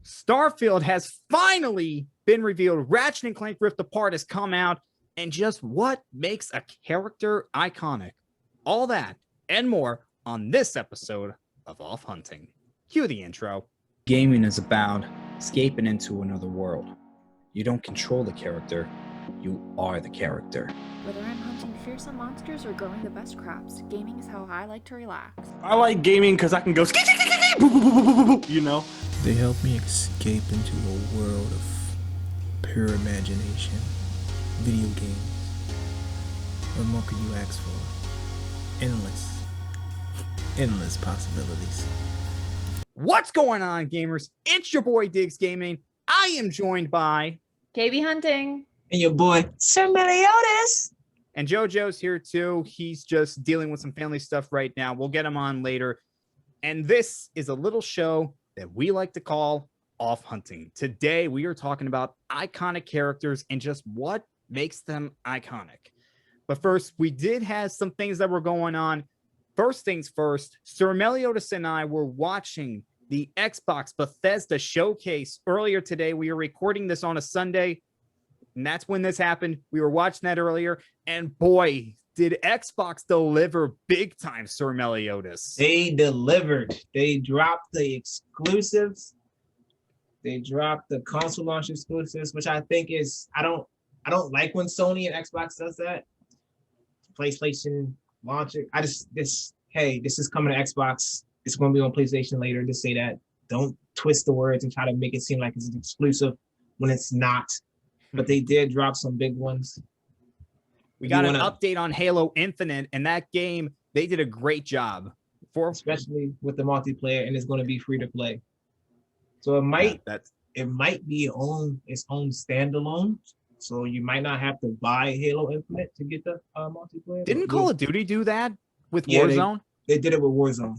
Starfield has finally been revealed. Ratchet and Clank Rift Apart has come out, and just what makes a character iconic. All that and more on this episode of Off Hunting. Cue the intro. Gaming is about escaping into another world. You don't control the character, you are the character. Whether I'm hunting fearsome monsters or growing the best crops, gaming is how I like to relax. I like gaming because I can go you know? They help me escape into a world of pure imagination. Video games. What more could you ask for? Endless possibilities. What's going on, gamers? It's your boy Diggs Gaming. I am joined by KB Hunting. And your boy, Sir Meliodas. And JoJo's here too. He's just dealing with some family stuff right now. We'll get him on later. And this is a little show that we like to call Off Hunting. Today, we are talking about iconic characters and just what makes them iconic. But first, we did have some things that were going on. First things first, Sir Meliodas and I were watching the Xbox Bethesda showcase earlier today. We are recording this on a Sunday, and that's when this happened. We were watching that earlier, and boy, did Xbox deliver big time, Sir Meliodas. They delivered. They dropped the exclusives. They dropped the console launch exclusives, which I think is I don't like when Sony and Xbox does that. PlayStation launch it. This is coming to Xbox. It's going to be on PlayStation later. Just say that. Don't twist the words and try to make it seem like it's an exclusive when it's not. But they did drop some big ones. We got an update on Halo Infinite, and that game, they did a great job. Especially with the multiplayer, and it's going to be free to play. So it might be its own standalone. So you might not have to buy Halo Infinite to get the multiplayer. Didn't Call of Duty do that with Warzone? They did it with Warzone.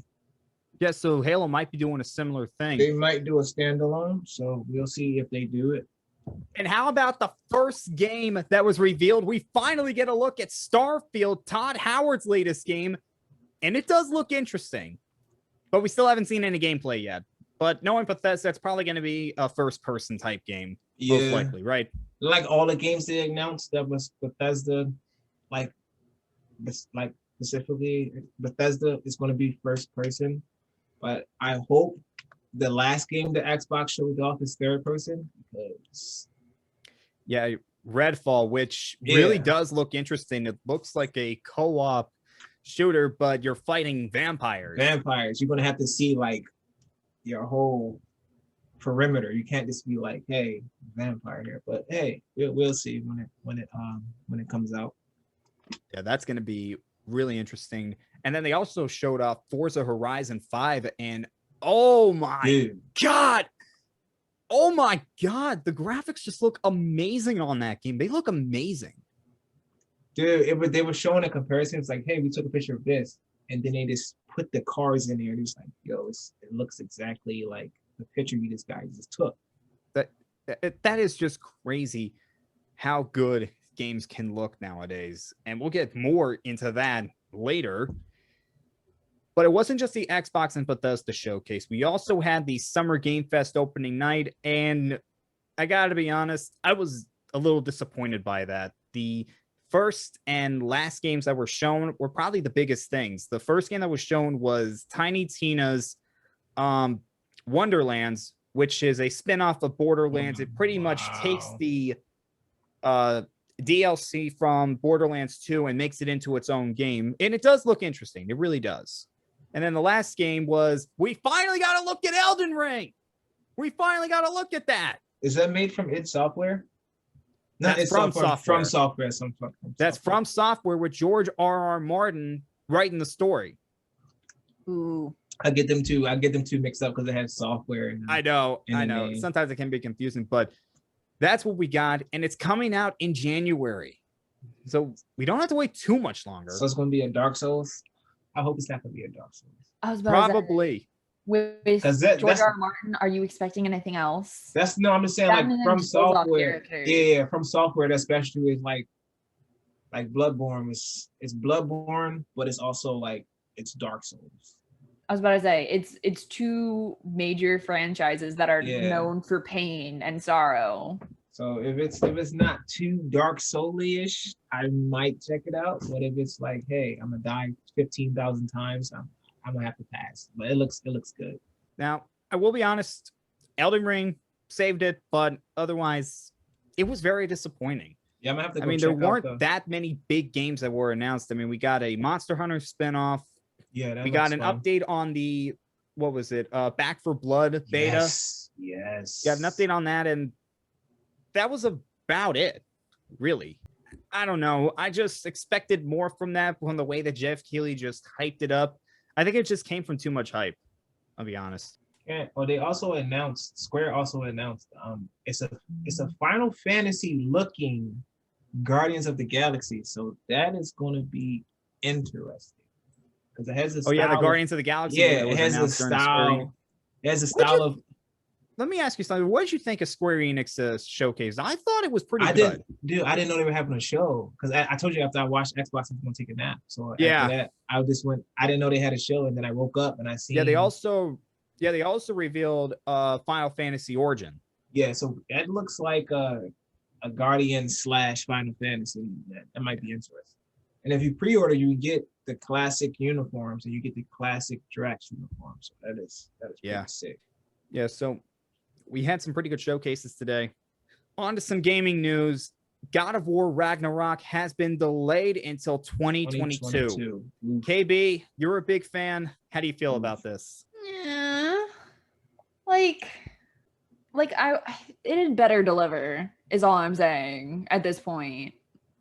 Yeah, so Halo might be doing a similar thing. They might do a standalone, so we'll see if they do it. And how about the first game that was revealed? We finally get a look at Starfield, Todd Howard's latest game, and it does look interesting. But we still haven't seen any gameplay yet. But knowing Bethesda, it's probably going to be a first-person type game, most likely, right? Like all the games they announced that was Bethesda, like specifically Bethesda is going to be first-person. But I hope the last game the Xbox showed off is third-person. Yeah, Redfall, which really does look interesting. It looks like a co-op shooter, but you're fighting vampires. You're going to have to see like your whole perimeter. You can't just be like, hey, vampire here. But hey, we'll see when it comes out. Yeah, that's going to be really interesting. And then they also showed off Forza Horizon 5, and oh my god, the graphics just look amazing on that game. They look amazing. Dude, they were showing a comparison. It's like, hey, we took a picture of this, and then they just put the cars in there, and it's like, yo, it looks exactly like the picture you guys just took. That is just crazy how good games can look nowadays. And we'll get more into that later. But it wasn't just the Xbox and Bethesda showcase. We also had the Summer Game Fest opening night, and I gotta be honest, I was a little disappointed by that. The first and last games that were shown were probably the biggest things. The first game that was shown was Tiny Tina's Wonderlands, which is a spin-off of Borderlands. It pretty much takes the DLC from Borderlands 2 and makes it into its own game. And it does look interesting. It really does. And then the last game was, we finally got to look at Elden Ring. We finally got to look at that. Is that made from id Software? No, it's from Software. From Software. That's from Software with George R.R. Martin writing the story. Ooh. I get them two mixed up because they have Software. I know. Sometimes it can be confusing, but that's what we got. And it's coming out in January. So we don't have to wait too much longer. So it's going to be a Dark Souls. I hope it's not going to be a Dark Souls. I was about probably. With George R. Martin, are you expecting anything else? I'm just saying, like from Software. Yeah, from Software, that especially is like Bloodborne. It's Bloodborne, but it's also like it's Dark Souls. I was about to say it's two major franchises that are Yeah. known for pain and sorrow. So if it's not too Dark Soul-ish, I might check it out. But if it's like, hey, I'm gonna die 15,000 times, I'm gonna have to pass. But it looks good. Now, I will be honest, Elden Ring saved it, but otherwise, it was very disappointing. Yeah, I'm gonna have to. I mean, there weren't that many big games that were announced. I mean, we got a Monster Hunter spinoff. Yeah, we got an update on the what was it? Back for Blood beta. Yes. Got an update on that, and that was about it, really. I don't know. I just expected more from that from the way that Jeff Keighley just hyped it up. I think it just came from too much hype. I'll be honest. Yeah. Well, they also announced. Square also announced. It's a Final Fantasy looking Guardians of the Galaxy. So that is going to be interesting because it has a style. Oh yeah, the Guardians of the Galaxy. Yeah, it has a style. It has a style of. Let me ask you something. What did you think of Square Enix showcase? I thought it was pretty good. I didn't know they were having a show because I told you after I watched Xbox, I was going to take a nap. So yeah, after that, I just went. I didn't know they had a show, and then I woke up and I seen. Yeah, they also revealed Final Fantasy Origin. Yeah, so that looks like a Guardian / Final Fantasy. That might be interesting. And if you pre-order, you get the classic uniforms and you get the classic Drax uniforms. So that is pretty sick. Yeah, so we had some pretty good showcases today. On to some gaming news. God of War Ragnarok has been delayed until 2022. KB, you're a big fan. How do you feel about this? Yeah. Like it had better deliver is all I'm saying at this point.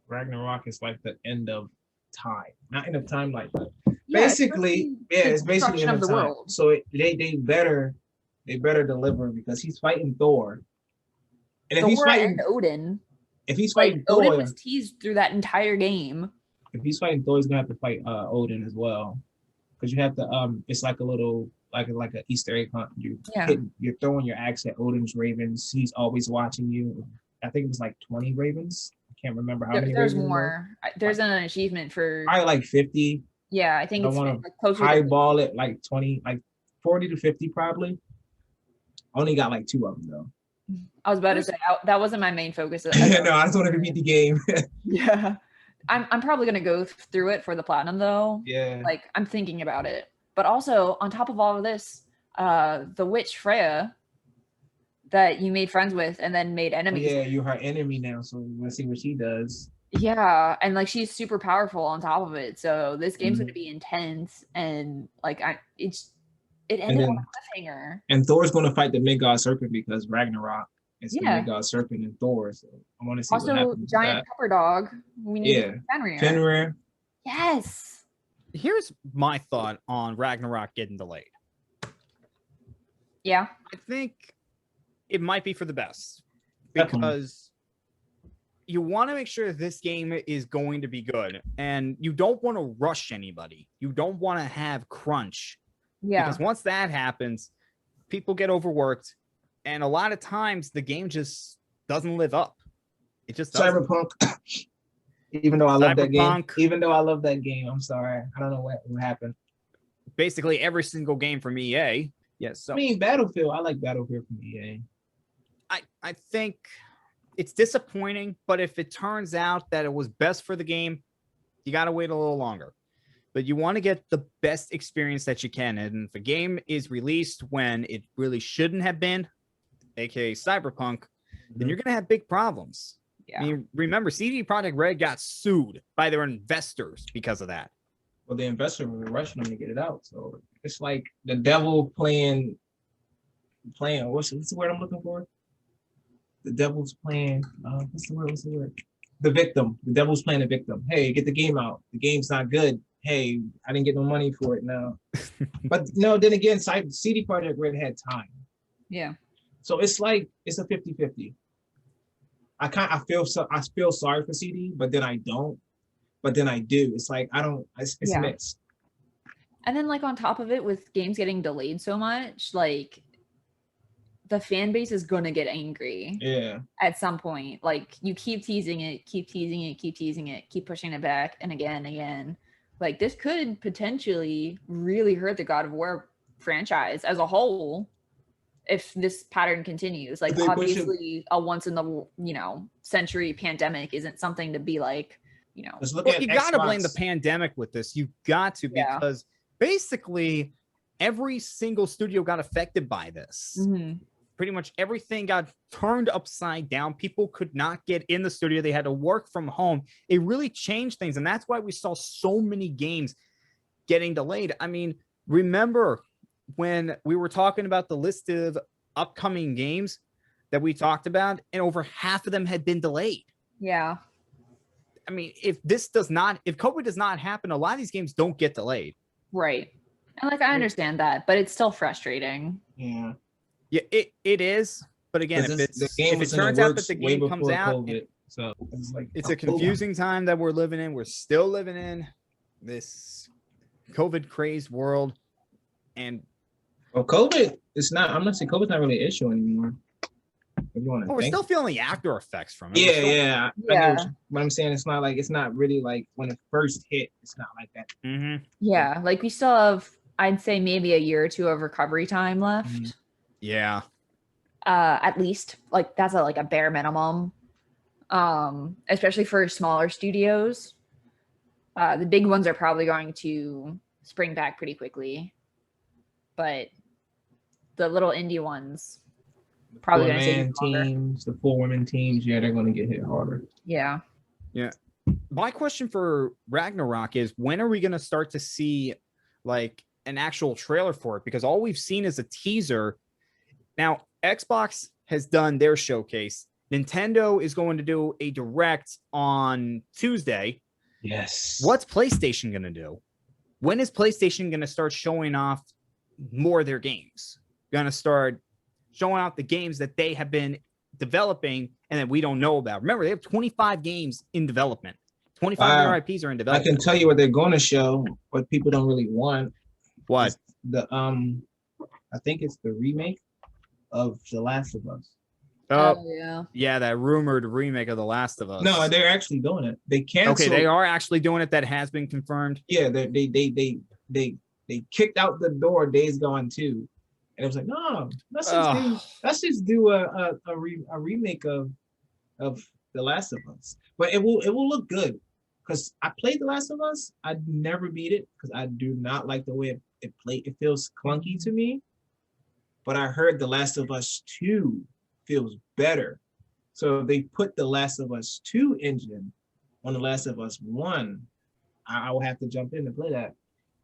Ragnarok is like the end of time. Not end of time like that. Yeah, basically, it's basically end of the world. So they better deliver because he's fighting Thor. And if he's fighting Odin. If he's fighting Thor, Odin was teased through that entire game. If he's fighting Thor, he's gonna have to fight Odin as well. Because you have to it's like a little like an Easter egg hunt. You're throwing your axe at Odin's ravens. He's always watching you. I think it was like 20 ravens. I can't remember how many. There's more. There's an achievement for probably like 50. Yeah, I think it's like closer highball it like 20, like 40 to 50 probably. Only got like 2 of them though. I was about to say that wasn't my main focus. No, I just wanted to beat the game. Yeah, I'm probably gonna go through it for the platinum though. Yeah, like I'm thinking about it. But also on top of all of this, the witch Freya that you made friends with and then made enemies. Yeah, you're her enemy now, so let's see what she does. Yeah, and like she's super powerful on top of it. So this game's gonna be intense and like it ended on a cliffhanger. And Thor's gonna fight the Midgard serpent because Ragnarok is the Midgard serpent and Thor. So I want to see also, what happens. Giant pepper dog. We need Fenrir. Yes. Here's my thought on Ragnarok getting delayed. Yeah. I think it might be for the best because you want to make sure this game is going to be good and you don't want to rush anybody. You don't want to have crunch. Yeah. Because once that happens, people get overworked and a lot of times the game just doesn't live up. It just doesn't. Cyberpunk. Even though I love that game, I'm sorry. I don't know what happened. Basically every single game from EA. Yes. So I mean, Battlefield. I like Battlefield from EA. I think it's disappointing, but if it turns out that it was best for the game, you got to wait a little longer. But you want to get the best experience that you can. And if a game is released when it really shouldn't have been, aka Cyberpunk, then you're going to have big problems. Yeah. I mean, remember, CD Projekt Red got sued by their investors because of that. Well, the investors were rushing them to get it out. So it's like the devil playing. What's the word I'm looking for? The devil's playing. What's the word? The victim. The devil's playing the victim. Hey, get the game out. The game's not good. Hey, I didn't get no money for it now. But no, then again, CD Projekt Red had time. Yeah. So it's like it's a 50-50. I feel sorry for CD, but then I don't. But then I do. It's like it's mixed. And then like on top of it, with games getting delayed so much, like the fan base is gonna get angry. Yeah. At some point. Like you keep teasing it, keep pushing it back and again. Like this could potentially really hurt the God of War franchise as a whole if this pattern continues. Like obviously a once in the century pandemic isn't something to be like, Let's look Well, at you got to blame the Xbox. pandemic with this. You got to, Yeah. because basically every single studio got affected by this. Pretty much everything got turned upside down. People could not get in the studio. They had to work from home. It really changed things. And that's why we saw so many games getting delayed. I mean, remember when we were talking about the list of upcoming games that we talked about, and over half of them had been delayed. Yeah. I mean, if COVID does not happen, a lot of these games don't get delayed. Right. And like I understand that, but it's still frustrating. Yeah. Yeah, it is. But again, if it turns out that the game comes out, COVID, so it's like it's a confusing time that we're living in. We're still living in this COVID crazed world. And well, COVID, I'm not saying COVID's not really an issue anymore. we're still feeling the after effects from it. Yeah. But I'm saying it's not really like when it first hit, it's not like that. Yeah, like we still have, I'd say maybe a year or two of recovery time left. Yeah. At least like that's a bare minimum. Especially for smaller studios. The big ones are probably going to spring back pretty quickly. But the little indie ones probably going to take teams, the 4 women teams, they're going to get hit harder. Yeah. My question for Ragnarok is, when are we going to start to see like an actual trailer for it? Because all we've seen is a teaser. Now, Xbox has done their showcase. Nintendo is going to do a direct on Tuesday. Yes. What's PlayStation going to do? When is PlayStation going to start showing off more of their games? Going to start showing off the games that they have been developing and that we don't know about. Remember, they have 25 games in development. 25 of their IPs are in development. I can tell you what they're going to show, what people don't really want. What? The I think it's the remake of The Last of Us. Yeah, that rumored remake of The Last of Us. No, they're actually doing it. They canceled. Okay, they are actually doing it. That has been confirmed. Yeah, they kicked out the door Days Gone 2. And it was like, no, let's just do a remake of The Last of Us. But it will look good. Because I played The Last of Us. I never beat it because I do not like the way it played. It feels clunky to me. But I heard The Last of Us 2 feels better. So they put The Last of Us 2 engine on The Last of Us 1. I will have to jump in and play that.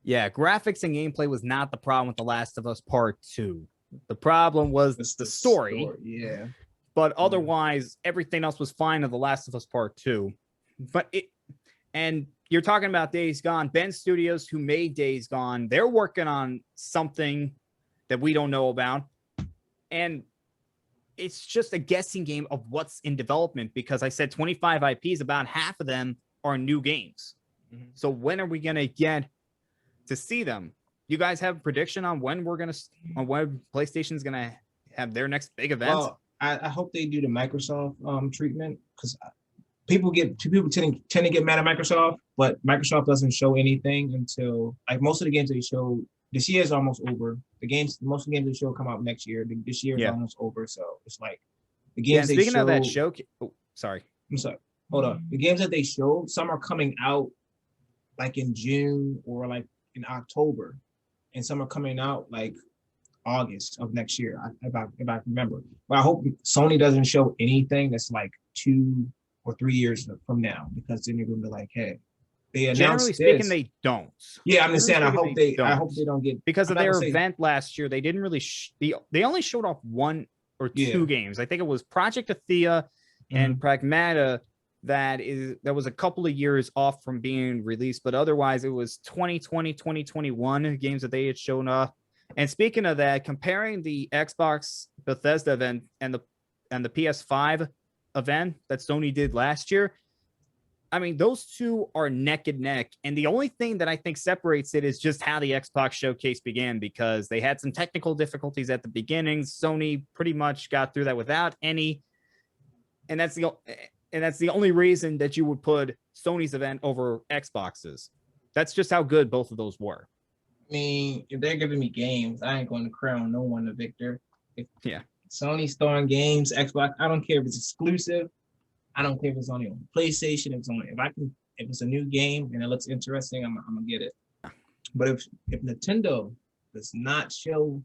Yeah, graphics and gameplay was not the problem with The Last of Us Part 2. The problem was the story. Yeah. But otherwise, everything else was fine in The Last of Us Part 2. And you're talking about Days Gone. Ben Studios, who made Days Gone, they're working on something that we don't know about. And it's just a guessing game of what's in development, because I said 25 IPs, about half of them are new games. So when are we going to get to see them? You guys have a prediction on when when PlayStation's going to have their next big event? Well, I hope they do the Microsoft treatment, because people tend to get mad at Microsoft, but Microsoft doesn't show anything until, like, most of the games they show this year is almost over. Most of the games they show come out next year. This year is almost over, so it's like the games they show. Speaking of that show, sorry. I'm sorry. Hold on. The games that they showed, some are coming out like in June or like in October, and some are coming out like August of next year, if I remember. But I hope Sony doesn't show anything that's like 2 or 3 years from now, because then you're going to be like, hey, they announced Generally speaking, they don't. Yeah, I'm just saying. I hope they don't get, because of their event last year. They didn't really. They only showed off 1 or 2 games. I think it was Project Athea and Pragmata. That was a couple of years off from being released, but otherwise it was 2020, 2021 games that they had shown off. And speaking of that, comparing the Xbox Bethesda event and the PS5 event that Sony did last year, I mean, those two are neck and neck. And the only thing that I think separates it is just how the Xbox showcase began, because they had some technical difficulties at the beginning. Sony pretty much got through that without any. And that's the only reason that you would put Sony's event over Xbox's. That's just how good both of those were. I mean, if they're giving me games, I ain't going to crown no one a victor. If Sony's throwing games, Xbox, I don't care if it's exclusive. I don't care if it's only on PlayStation. If it's a new game and it looks interesting, I'm gonna get it. But if Nintendo does not show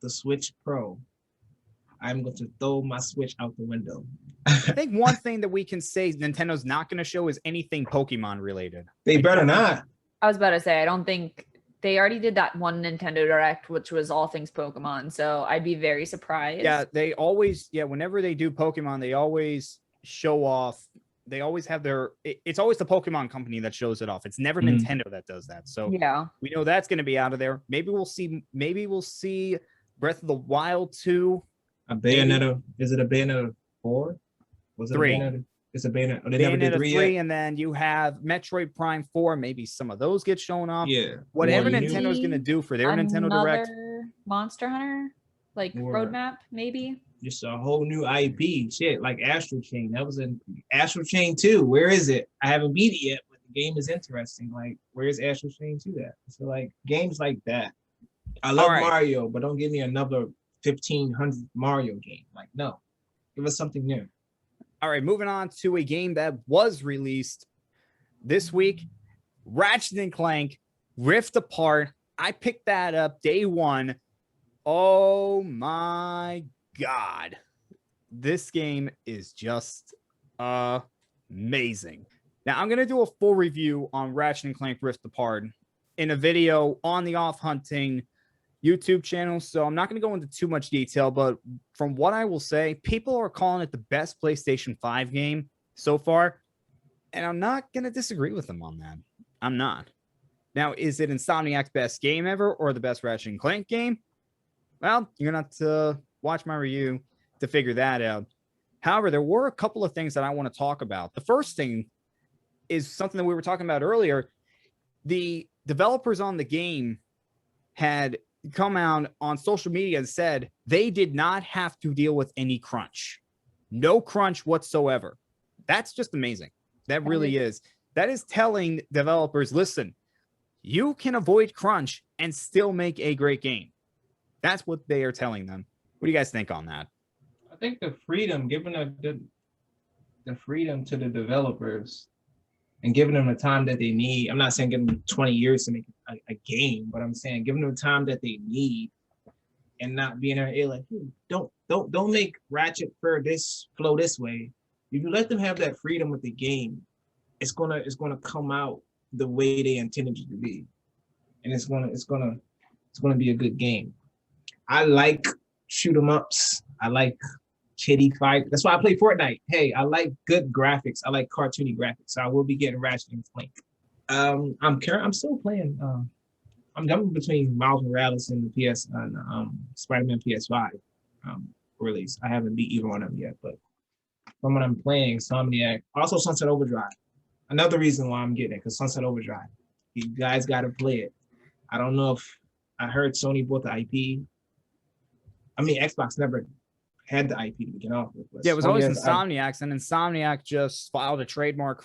the Switch Pro, I'm going to throw my Switch out the window. I think one thing that we can say Nintendo's not going to show is anything Pokemon related. They better not. I was about to say, I don't think they already did that one Nintendo Direct, which was all things Pokemon. So I'd be very surprised. Yeah, they always, whenever they do Pokemon, they always show off. They always have it's always the Pokemon company that shows it off. It's never Nintendo that does that. So yeah, we know that's going to be out of there. Maybe we'll see Breath of the Wild 2. A Bayonetta. Is it a Bayonetta 4? Was it 3? It's a Bayonetta. Oh, they Bayonetta never did 3 yet. And then you have Metroid Prime 4. Maybe some of those get shown off. Yeah. Whatever Nintendo's going to do for their Nintendo Direct. Monster Hunter, like roadmap, maybe. Just a whole new IP. Shit, like Astral Chain. That was an Astral Chain 2. Where is it? I haven't beat it yet, but the game is interesting. Like, where's Astral Chain 2 at? So, like, games like that. I love Mario, but don't give me another 1,500 Mario game. Like, no. Give us something new. All right, moving on to a game that was released this week. Ratchet and Clank Rift Apart. I picked that up day one. Oh my God. This game is just amazing. Now, I'm going to do a full review on Ratchet and Clank Rift Apart in a video on the Off Hunting YouTube channel, so I'm not going to go into too much detail, but from what I will say, people are calling it the best PlayStation 5 game so far, and I'm not going to disagree with them on that. I'm not. Now, is it Insomniac's best game ever or the best Ratchet and Clank game? Well, you're going to have to watch my review to figure that out. However, there were a couple of things that I want to talk about. The first thing is something that we were talking about earlier. The developers on the game had come out on social media and said they did not have to deal with any crunch. No crunch whatsoever. That's just amazing. That really is. That is telling developers, listen, you can avoid crunch and still make a great game. That's what they are telling them. What do you guys think on that? I think the freedom, giving the freedom to the developers and giving them the time that they need. I'm not saying give them 20 years to make a game, but I'm saying giving them the time that they need and not being there like, don't make Ratchet for this flow this way. If you let them have that freedom with the game, it's gonna come out the way they intended it to be, and it's gonna be a good game. I like shoot 'em ups. I like kitty fight. That's why I play Fortnite. Hey, I like good graphics. I like cartoony graphics. So I will be getting Ratchet and Clank. I'm still playing. I'm jumping between Miles Morales and the PS and Spider-Man PS5 release. I haven't beat either one of them yet, but from what I'm playing, Insomniac, also Sunset Overdrive. Another reason why I'm getting it, because Sunset Overdrive. You guys got to play it. I don't know if I heard Sony bought the IP. I mean, Xbox never had the IP to begin off with. Yeah, it was always Insomniac's, and Insomniac just filed a trademark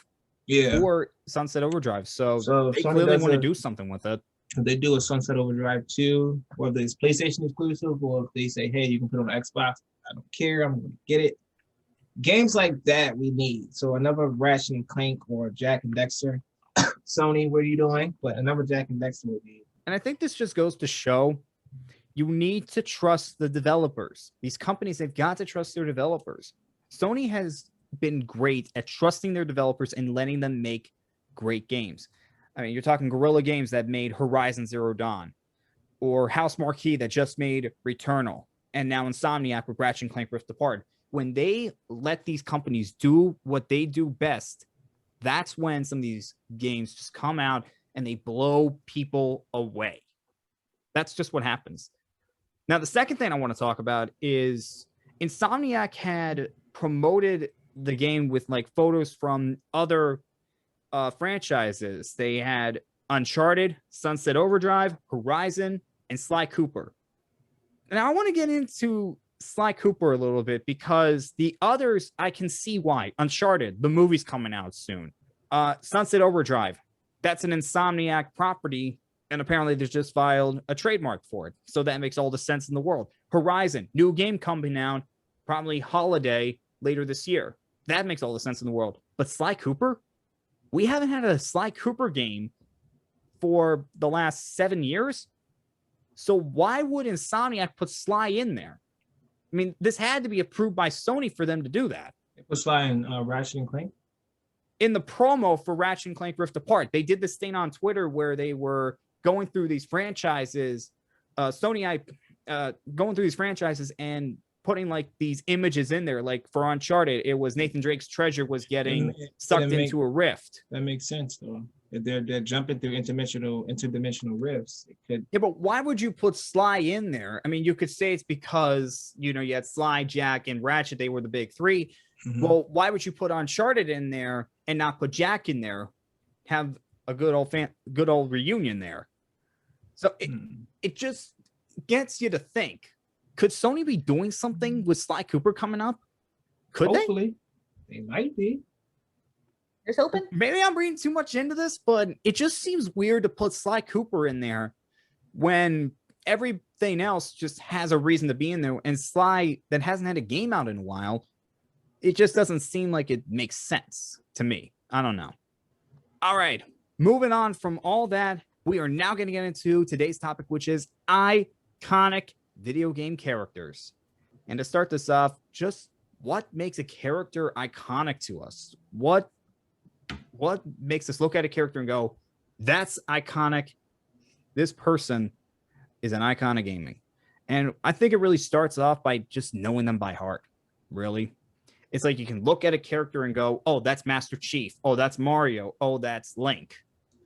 for Sunset Overdrive. So they clearly want to do something with it. If they do a Sunset Overdrive 2, or if it's PlayStation exclusive, or if they say, hey, you can put it on Xbox, I don't care, I'm going to get it. Games like that we need. So another Ratchet and Clank or Jack and Dexter. Sony, what are you doing? But another Jack and Dexter would be. And I think this just goes to show you need to trust the developers. These companies, they've got to trust their developers. Sony has been great at trusting their developers and letting them make great games. I mean, you're talking Guerrilla Games that made Horizon Zero Dawn, or House Marquee that just made Returnal, and now Insomniac with Ratchet and Clank Rift Apart. When they let these companies do what they do best, that's when some of these games just come out and they blow people away. That's just what happens. Now, the second thing I want to talk about is Insomniac had promoted the game with like photos from other franchises. They had Uncharted, Sunset Overdrive, Horizon, and Sly Cooper. Now, I want to get into Sly Cooper a little bit because the others, I can see why. Uncharted, the movie's coming out soon. Sunset Overdrive, that's an Insomniac property, and apparently there's just filed a trademark for it. So that makes all the sense in the world. Horizon, new game coming out, probably holiday later this year. That makes all the sense in the world. But Sly Cooper? We haven't had a Sly Cooper game for the last 7 years. So why would Insomniac put Sly in there? I mean, this had to be approved by Sony for them to do that. It was Sly in Ratchet and Clank. In the promo for Ratchet and Clank Rift Apart, they did this thing on Twitter where they were going through these franchises, going through these franchises and putting like these images in there. Like for Uncharted, it was Nathan Drake's treasure was getting sucked into a rift. That makes sense though. If they're jumping through interdimensional rifts. It could. Yeah, but why would you put Sly in there? I mean, you could say it's because you had Sly, Jack, and Ratchet. They were the big three. Mm-hmm. Well, why would you put Uncharted in there and not put Jack in there? Have a good old reunion there. So it just gets you to think: could Sony be doing something with Sly Cooper coming up? Could Hopefully. They might be. It's open. Maybe I'm reading too much into this, but it just seems weird to put Sly Cooper in there when everything else just has a reason to be in there. And Sly, that hasn't had a game out in a while, it just doesn't seem like it makes sense to me. I don't know. All right, moving on from all that, we are now going to get into today's topic, which is iconic video game characters. And to start this off, just what makes a character iconic to us? What makes us look at a character and go, that's iconic. This person is an icon of gaming. And I think it really starts off by just knowing them by heart. Really. It's like you can look at a character and go, oh, that's Master Chief. Oh, that's Mario. Oh, that's Link.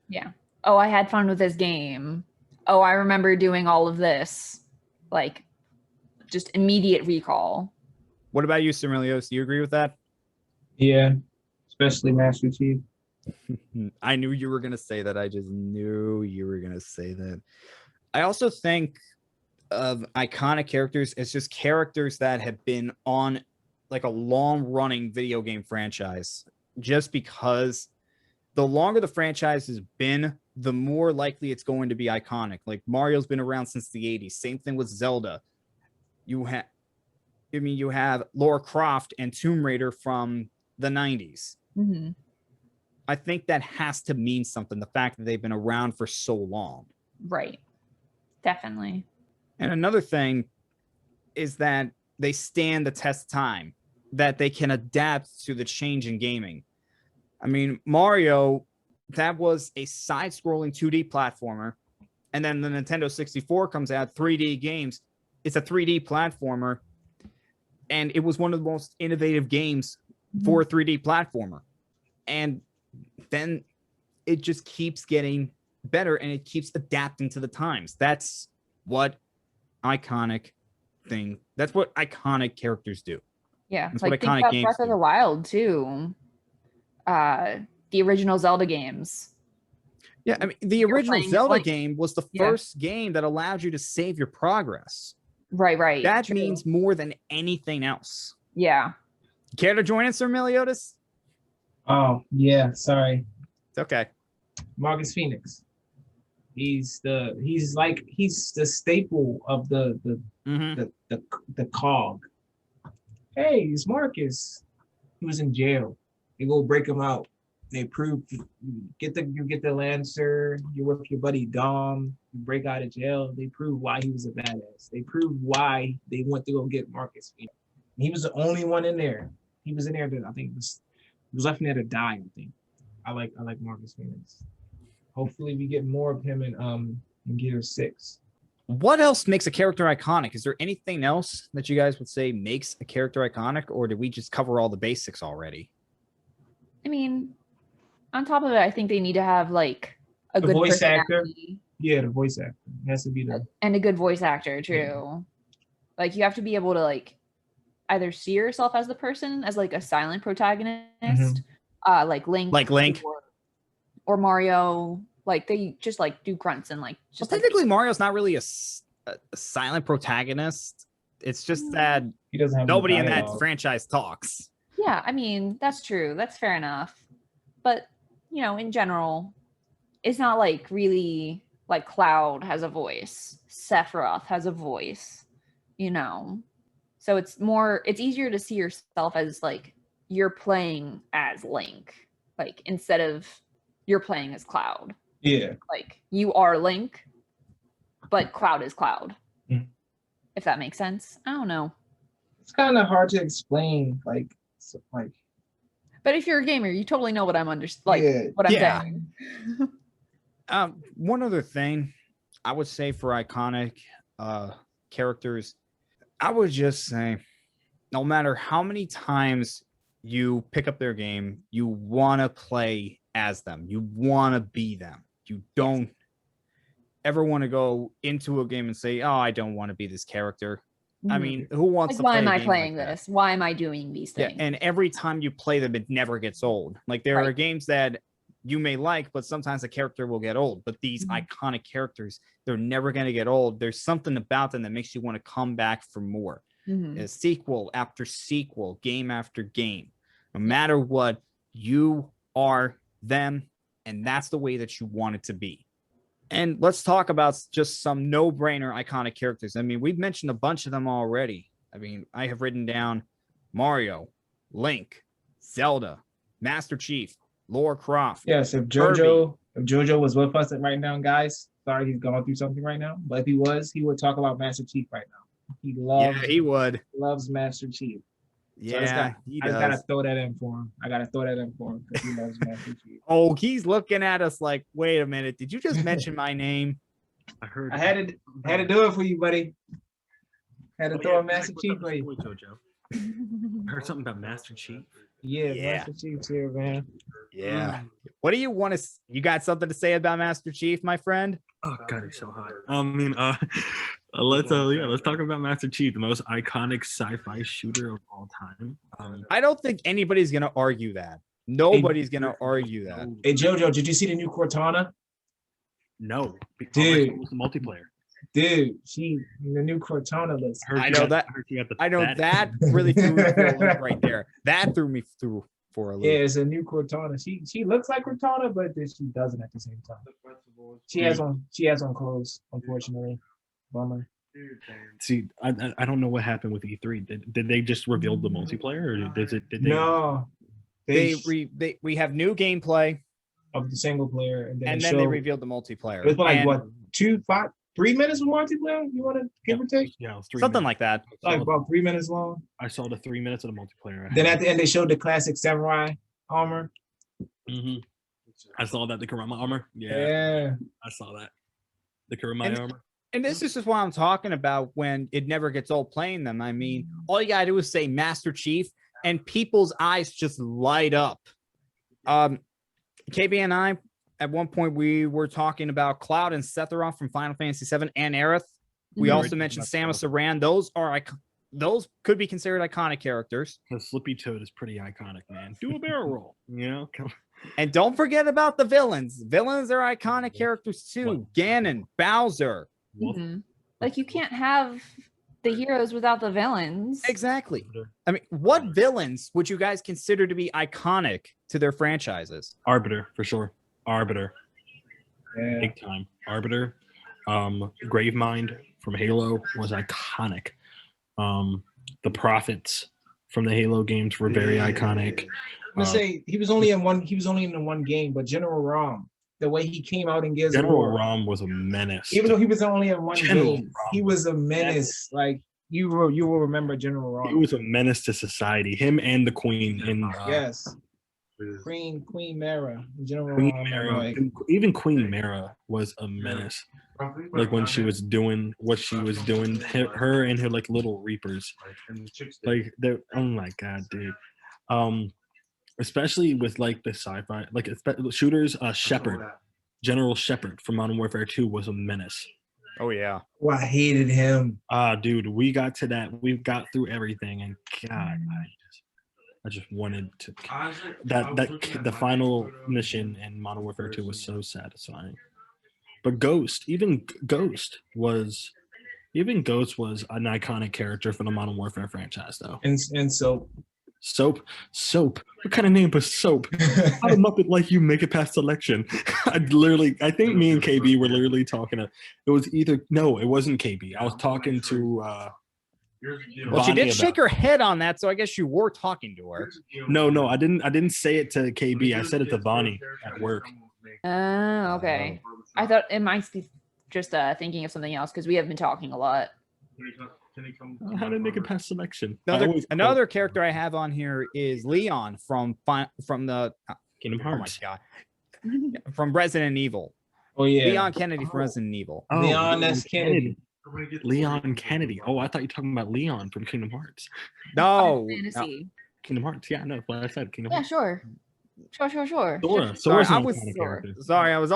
Yeah. Oh, I had fun with this game. Oh, I remember doing all of this. Like, just immediate recall. What about you, Similios? Do you agree with that? Yeah, especially Master Chief. I knew you were going to say that. I just knew you were going to say that. I also think of iconic characters as just characters that have been on like a long-running video game franchise, just because the longer the franchise has been, the more likely it's going to be iconic. Like Mario's been around since the 80s. Same thing with Zelda. You have Lara Croft and Tomb Raider from the 90s. Mm-hmm. I think that has to mean something, the fact that they've been around for so long. Right. Definitely. And another thing is that they stand the test of time, that they can adapt to the change in gaming. I mean, Mario, that was a side-scrolling 2D platformer, and then the Nintendo 64 comes out, 3D games. It's a 3D platformer, and it was one of the most innovative games for a 3D platformer. And then it just keeps getting better, and it keeps adapting to the times. That's what iconic characters do. Yeah, that's like what think iconic about games Breath of do. the Wild too. The original Zelda games. Yeah, I mean, the original Zelda Link. game was the first game that allowed you to save your progress. Right. That True. means more than anything else. Yeah. Care to join us, Sir Meliodas? Oh, yeah, sorry. It's okay. Marcus Phoenix. He's the staple of the cog. Hey, it's Marcus. He was in jail. They go break him out. They prove you get the Lancer. You're with your buddy Dom. You break out of jail. They prove why he was a badass. They prove why they went to go get Marcus Phoenix. And he was the only one in there. He was in there that I think was left in there to die. I think. I like Marcus Phoenix. Hopefully we get more of him in Gear 6. What else makes a character iconic? Is there anything else that you guys would say makes a character iconic, or did we just cover all the basics already? I mean, on top of it, I think they need to have like a The good voice actor. personality. Yeah, the voice actor has to be there. And a good voice actor too. Yeah. Like you have to be able to like either see yourself as the person as like a silent protagonist, like Link, or Mario. Like they just like do grunts and like just. Well, technically, Mario's not really a silent protagonist. It's just that He doesn't have nobody any in that dialogue. franchise talks. Yeah, I mean that's true. That's fair enough. But in general, it's not like really like Cloud has a voice, Sephiroth has a voice, you know. So it's easier to see yourself as like you're playing as Link, like instead of you're playing as Cloud. Yeah. Like you are Link, but Cloud is Cloud. Mhm. If that makes sense. I don't know. It's kind of hard to explain, like. But if you're a gamer, you totally know what I'm what I'm Yeah. saying. One other thing I would say for iconic characters, I would just say, no matter how many times you pick up their game, you want to play as them. You want to be them. You don't ever want to go into a game and say, "Oh, I don't want to be this character." I mean, who wants to why play am a I game playing like that? this? Why am I doing these things? Yeah, and every time you play them, it never gets old. Like there are games that you may like, but sometimes a character will get old. But these iconic characters, they're never going to get old. There's something about them that makes you want to come back for more. Sequel after sequel, game after game. No matter what, you are them, and that's the way that you want it to be. And let's talk about just some no-brainer iconic characters. I mean, we've mentioned a bunch of them already. I mean, I have written down Mario, Link, Zelda, Master Chief, Lara Croft. Yes, if Jojo was with us right now, guys, sorry he's going through something right now, but if he was, he would talk about Master Chief right now. He loves Master Chief. So Yeah, I just gotta throw that in for him. Because he loves Master Chief. Oh, he's looking at us like, wait a minute, did you just mention my name? I had to do it for you, buddy. Had to throw a Master Chief for you. Jojo. I heard something about Master Chief. Yeah, Master Chief's here, man. Yeah. What do you want to? You got something to say about Master Chief, my friend? Oh God, he's so hot. I mean, let's talk about Master Chief, the most iconic sci-fi shooter of all time. I don't think anybody's gonna argue that. Nobody's gonna argue that. Hey Jojo, did you see the new Cortana? No, dude, it was the multiplayer. Dude, the new Cortana looks. I know that really threw me for a loop right there. That threw me through for a loop. Yeah, it's a new Cortana. She looks like Cortana, but she doesn't at the same time. She has on clothes, unfortunately. Bummer. See, I don't know what happened with E3. Did they just reveal the multiplayer, or did they? No, we have new gameplay of the single player, and then they revealed the multiplayer. It was like what 3 minutes of multiplayer? You want to give or take? Yeah, something like that. Like about 3 minutes long. I saw the 3 minutes of the multiplayer. Then at the end, they showed the classic samurai armor. I saw that, the Kurama armor. Yeah. I saw that. The Kurama armor. And this is just what I'm talking about when it never gets old playing them. I mean, all you gotta do is say Master Chief, and people's eyes just light up. KB and I, at one point, we were talking about Cloud and Sephiroth from Final Fantasy VII and Aerith. We also mentioned Samus Aran. Those could be considered iconic characters. The Slippy Toad is pretty iconic, man. Do a barrel roll, you know? And don't forget about the villains. Villains are iconic characters too. Ganon, Bowser. Like you can't have the heroes without the villains. Exactly. I mean, what villains would you guys consider to be iconic to their franchises? Arbiter, for sure. Arbiter. Yeah. Big time. Arbiter. Gravemind from Halo was iconic. The Prophets from the Halo games were very iconic. I'm gonna say he was only in the one game, but General Rom, the way he came out in Gears General of War, Rom was a menace. even though he was only in one game, he was a menace. Like you will remember General Rom. He was a menace to society. Him and the Queen in yes. Queen Mara, General Queen Rom, Mara, like, even Queen Mara was a menace. Like when she was doing what she was doing, her and her like little Reapers, like they're, oh my God, dude. Especially with like the sci-fi, like shooters. Shepard, General Shepard from Modern Warfare 2 was a menace. Oh yeah. Oh, I hated him. Dude, we got to that. We got through everything, and God, I just wanted to. The final mission in Modern Warfare 2 was so satisfying. But Ghost was an iconic character for the Modern Warfare franchise, though. And so Soap. What kind of name was Soap? How the Muppet like you make it past selection? I think me and KB were literally talking. It was either no, it wasn't KB. I was talking to. Well, she Bonnie did about shake her head on that, so I guess you were talking to her. No, I didn't say it to KB. I said it to Bonnie at work. Okay. I thought it might be just thinking of something else because we have been talking a lot. How did make it past selection? Another character I have on here is Leon from the Kingdom Hearts. Oh my god, from Resident Evil. Oh yeah, Leon Kennedy from Resident Evil. Oh, Leon S. Kennedy. Leon Kennedy. Oh, I thought you were talking about Leon from Kingdom Hearts. No, Fantasy. Kingdom Hearts. Yeah, no, what I said. Kingdom Yeah, Hearts. sure. Sora. sorry, Sora's I an was iconic character. sorry. I was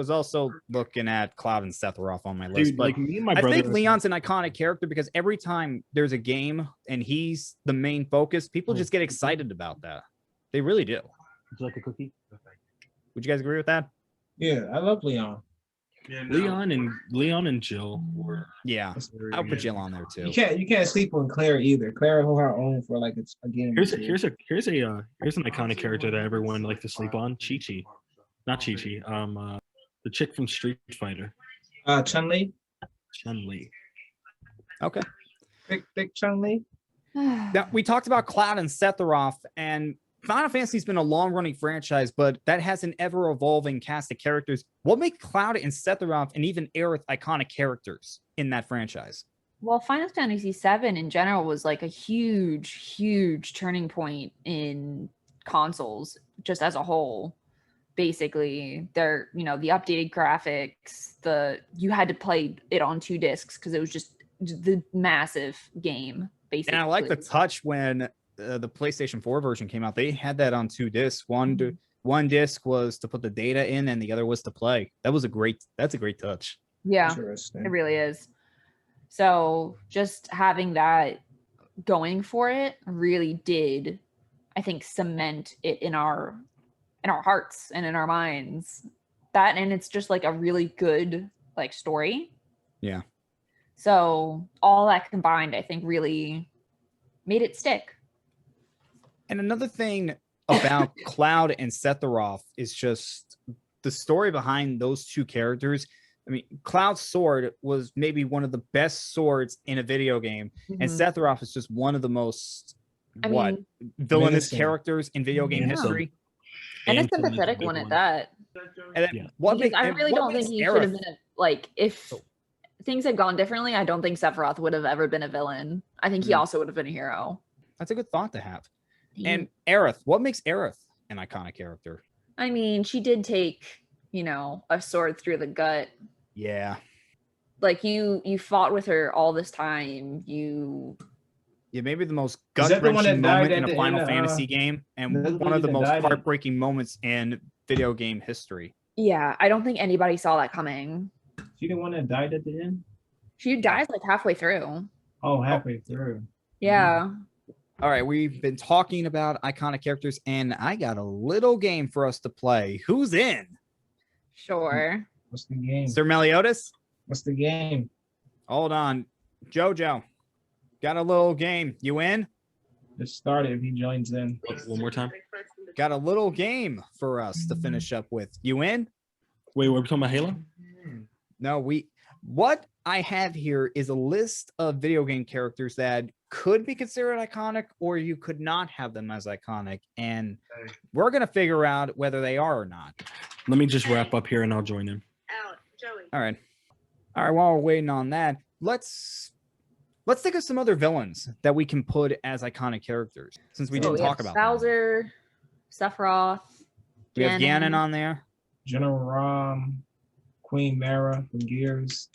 also looking at Cloud and Sephiroth on my list, Dude, but like me and my I brother. think Leon's an iconic character because every time there's a game and he's the main focus, people just get excited about that. They really do. Would you like a cookie? Would you guys agree with that? Yeah, I love Leon. Leon and Jill were. Yeah, I'll put Jill on there too. You can't sleep on Claire either. Claire hold her own for like a game. Here's an iconic character that everyone likes to sleep on. Chi-Chi. Not Chi-Chi. The chick from Street Fighter. Chun-Li. Chun-Li. Okay. Big Chun-Li. Now, we talked about Cloud and Sephiroth, and Final Fantasy's been a long-running franchise, but that has an ever-evolving cast of characters. What makes Cloud and Sephiroth and even Aerith iconic characters in that franchise? Well, Final Fantasy VII in general was like a huge turning point in consoles, just as a whole. Basically, the updated graphics, you had to play it on 2 discs because it was just the massive game. Basically, and I like the touch when the PlayStation 4 version came out. They had that on 2 discs. One disc was to put the data in, and the other was to play. That's a great touch. Yeah, it really is. So just having that going for it really did, I think, cement it in our hearts and in our minds. That, and it's just like a really good like story. Yeah. So all that combined, I think, really made it stick. And another thing about Cloud and Sephiroth is just the story behind those 2 characters. I mean, Cloud's sword was maybe one of the best swords in a video game, and Sephiroth is just one of the most villainous characters in video game history. And a sympathetic one at that. And I really don't think he should have been if things had gone differently, I don't think Sephiroth would have ever been a villain. I think he also would have been a hero. That's a good thought to have. And Aerith, what makes Aerith an iconic character? I mean, she did take, a sword through the gut. Yeah. Like you fought with her all this time. Yeah, maybe the most gut-wrenching moment in a Final Fantasy game, and one of the most heartbreaking moments in video game history. Yeah, I don't think anybody saw that coming. She the one that died at the end? She dies like halfway through. Oh, halfway through. Yeah. All right, we've been talking about iconic characters, and I got a little game for us to play. Who's in? Sure. What's the game? Sir Meliodas? What's the game? Hold on. Jojo, got a little game. You in? Just started if he joins in. One more time. Got a little game for us to finish up with. You in? Wait, we're talking about Halo? No, what I have here is a list of video game characters that could be considered iconic, or you could not have them as iconic. And we're going to figure out whether they are or not. Let me just wrap up here and I'll join in. All right. While we're waiting on that, let's think of some other villains that we can put as iconic characters, since we didn't talk about Bowser, Sephiroth. We have Ganon on there. General Rom, Queen Mara from Gears.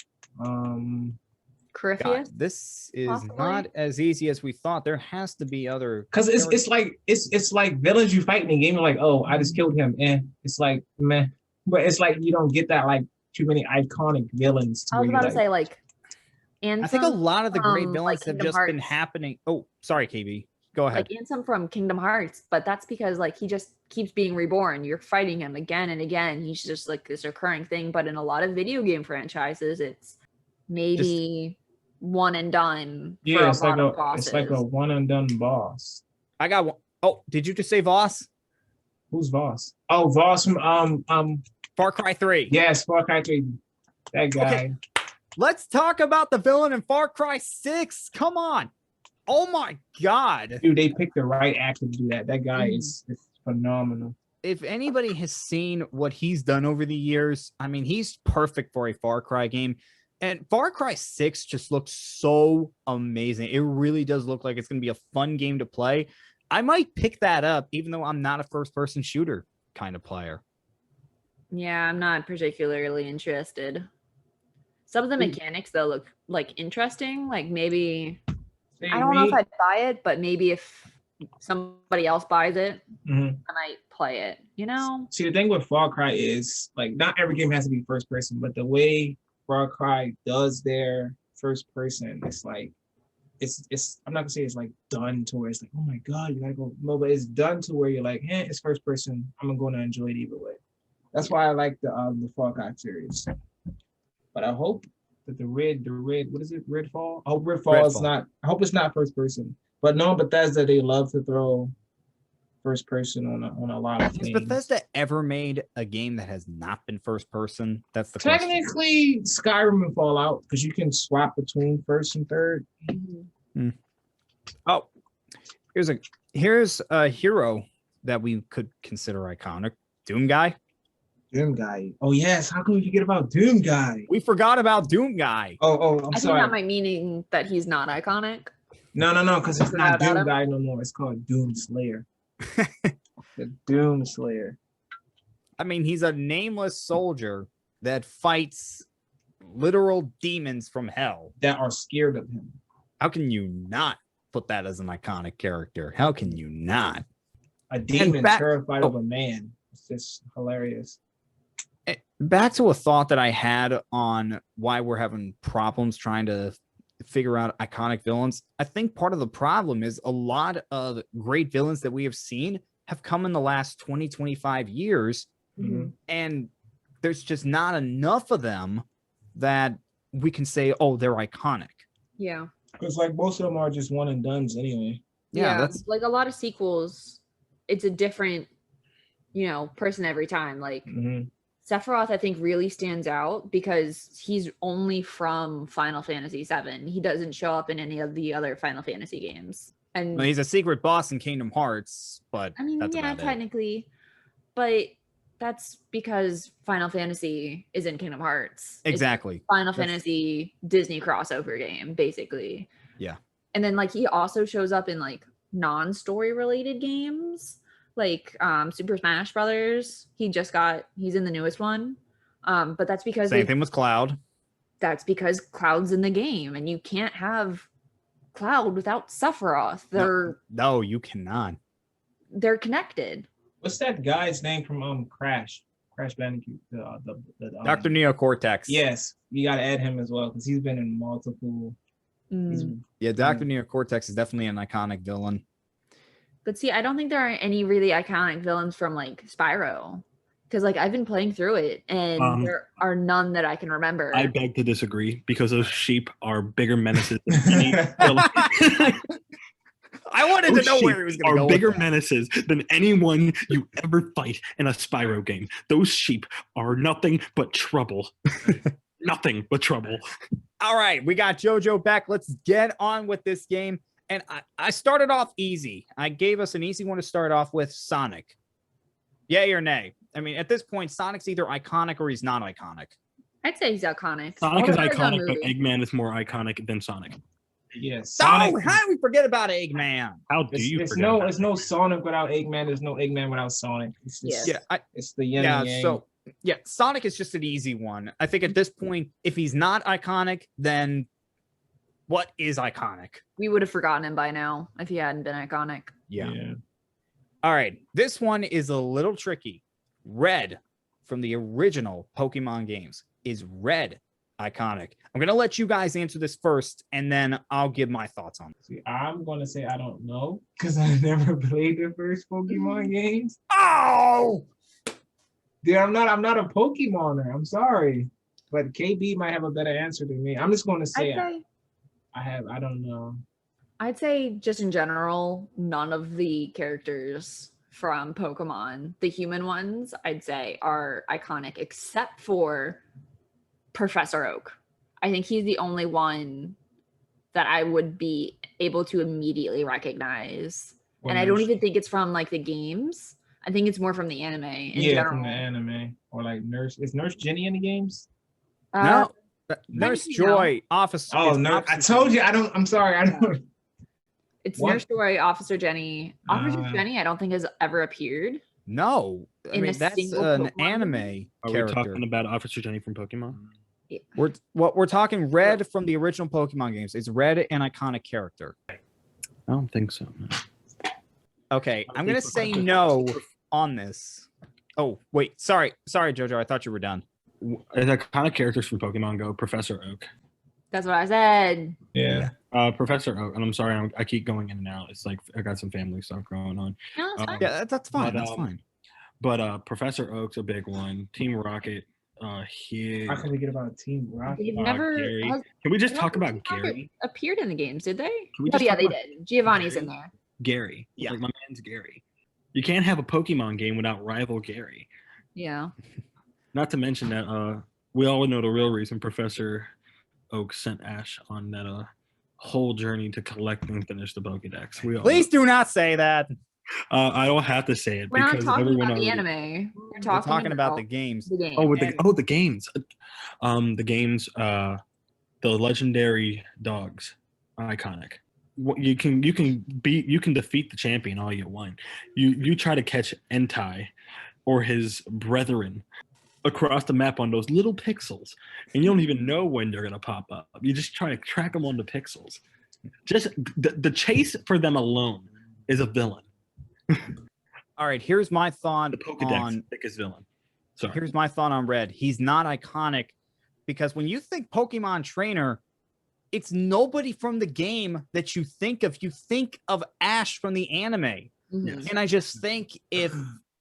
Corypheus. God, this is possibly not as easy as we thought. There has to be other, because it's like villains you fight in the game. You're like, oh, I just killed him, and it's like meh. But it's like you don't get that like too many iconic villains. I was about to say like, I think a lot of the great villains have just been Hearts. happening. Oh, sorry, KB. Go ahead. Like Ansem from Kingdom Hearts, but that's because like he just keeps being reborn. You're fighting him again and again. He's just like this recurring thing. But in a lot of video game franchises, it's maybe one and done. Yeah, it's like a one and done boss. I got one. Oh, did you just say Voss? Who's Voss? Oh, Voss from Far Cry 3. yes, Far Cry 3. That guy. Okay. Let's talk about the villain in Far Cry 6. Come on. Oh my God. Dude, they picked the right actor to do that. That guy is phenomenal. If anybody has seen what he's done over the years, I mean, he's perfect for a Far Cry game. And Far Cry 6 just looks so amazing. It really does look like it's going to be a fun game to play. I might pick that up, even though I'm not a first-person shooter kind of player. Yeah, I'm not particularly interested. Some of the mechanics, though, look like interesting. Like maybe, I don't know if I'd buy it, but maybe if somebody else buys it, I might play it, you know? See, the thing with Far Cry is, like, not every game has to be first person, but the way Far Cry does their first person, it's like, it's I'm not gonna say it's like done to where it's like, oh my God, you gotta go. No, but it's done to where you're like, it's first person. I'm gonna enjoy it either way. That's why I like the Far Cry series. But I hope that the red, what is it? Redfall? I hope Redfall is not, I hope it's not first person. But no, Bethesda, they love to throw first person on a lot of Has things. Bethesda ever made a game that has not been first person? That's the question. Technically, Skyrim and Fallout, because you can swap between first and third. Oh, here's a hero that we could consider iconic. Doom Guy. Doom Guy. Oh yes, how can we forget about Doom Guy? We forgot about Doom Guy. I'm I think sorry. that might meaning that he's not iconic. No, because it's not Forgot about Doom him? Guy no more. It's called Doom Slayer. The Doom Slayer. I mean, he's a nameless soldier that fights literal demons from hell. That are scared of him. How can you not put that as an iconic character? How can you not? A demon terrified of a man. It's just hilarious. Back to a thought that I had on why we're having problems trying to figure out iconic villains. I think part of the problem is a lot of great villains that we have seen have come in the last 20, 25 years. And there's just not enough of them that we can say, oh, they're iconic. Yeah. Because like most of them are just one and dones anyway. Yeah, that's like a lot of sequels. It's a different, person every time. Like Sephiroth, I think, really stands out because he's only from Final Fantasy VII. He doesn't show up in any of the other Final Fantasy games. And well, he's a secret boss in Kingdom Hearts, but I mean, that's yeah, about technically, but that's because Final Fantasy is in Kingdom Hearts. Exactly. It's Final Fantasy Disney crossover game, basically. Yeah. And then like he also shows up in like non-story related games, like Super Smash Brothers. He's in the newest one. But that's because same thing with Cloud. That's because Cloud's in the game, and you can't have Cloud without Sephiroth. No, you cannot. They're connected. What's that guy's name from Crash Bandicoot? Dr. Neocortex. Yes, you got to add him as well because he's been in multiple. Yeah, Dr. Neocortex is definitely an iconic villain. But see, I don't think there are any really iconic villains from like Spyro, because like I've been playing through it and there are none that I can remember. I beg to disagree because those sheep are bigger menaces than any villain. I wanted to know where he was going to go. Are bigger menaces than anyone you ever fight in a Spyro game. Those sheep are nothing but trouble. Nothing but trouble. All right, we got JoJo back. Let's get on with this game. And I started off easy. I gave us an easy one to start off with, Sonic. Yay or nay? I mean, at this point, Sonic's either iconic or he's not iconic. I'd say he's iconic. Sonic is iconic, but Eggman is more iconic than Sonic. Yes. Sonic. Oh, how do we forget about Eggman? How do you forget? There's no Sonic without Eggman. There's no Eggman without Sonic. It's just, it's the yin and yang. So Sonic is just an easy one. I think at this point, if he's not iconic, then what is iconic? We would have forgotten him by now if he hadn't been iconic. Yeah. All right. This one is a little tricky. Red from the original Pokemon games. Is Red iconic? I'm going to let you guys answer this first, and then I'll give my thoughts on it. See, I'm going to say I don't know because I never played the first Pokemon games. Oh! Dude, I'm not a Pokemoner. I'm sorry. But KB might have a better answer than me. I'm just going to say I don't know. I'd say just in general, none of the characters from Pokemon, the human ones, I'd say are iconic except for Professor Oak. I think he's the only one that I would be able to immediately recognize. Or And I don't Nurse- even think it's from like the games. I think it's more from the anime in yeah, general. from the anime. Or like is Nurse Jenny in the games? No, Nurse technically, Joy, Officer. Oh it's no, I Officer told Jenny. you I don't. I'm sorry, I don't. It's What? Nurse Joy, Officer Jenny. Officer Jenny, I don't think has ever appeared. No, I In mean a that's single an Pokemon anime movie? Are we character. talking about Officer Jenny from Pokemon? We're talking Red from the original Pokemon games. Is Red an iconic character? I don't think so. No. Okay, I I'm think gonna say no on this. Oh wait, sorry, Jojo. I thought you were done. As iconic characters from Pokemon Go, Professor Oak. That's what I said. Yeah. Professor Oak, and I'm sorry, I keep going in and out. It's like I got some family stuff going on. No, that's fine. Yeah, that's fine. But, That's fine. But Professor Oak's a big one. Team Rocket, How can we get about Team Rocket? They've never Gary. has- Can we just I talk don't about think Rocket Gary? appeared in the games, did they? Can we Oh just yeah, talk they about did. Giovanni's Gary? in there. Gary. Yeah. Like my man's Gary. You can't have a Pokemon game without rival Gary. Yeah. Not to mention that we all know the real reason Professor Oak sent Ash on that whole journey to collect and finish the Pokedex. We all Please do not say that. I don't have to say it We're not because talking everyone about the already. anime. We're We're talking, talking about the games. the game. Oh, with And- the games. The games. The legendary dogs, iconic. You can defeat the champion all you want. You try to catch Entei or his brethren across the map on those little pixels, and you don't even know when they're gonna pop up. You just try to track them on the pixels. Just the chase for them alone is a villain. All right, here's my thought The Pokedex on thickest villain. Sorry. here's my thought on Red. He's not iconic because when you think Pokemon trainer, it's nobody from the game that you think of. You think of Ash from the anime. Mhm. And I just think if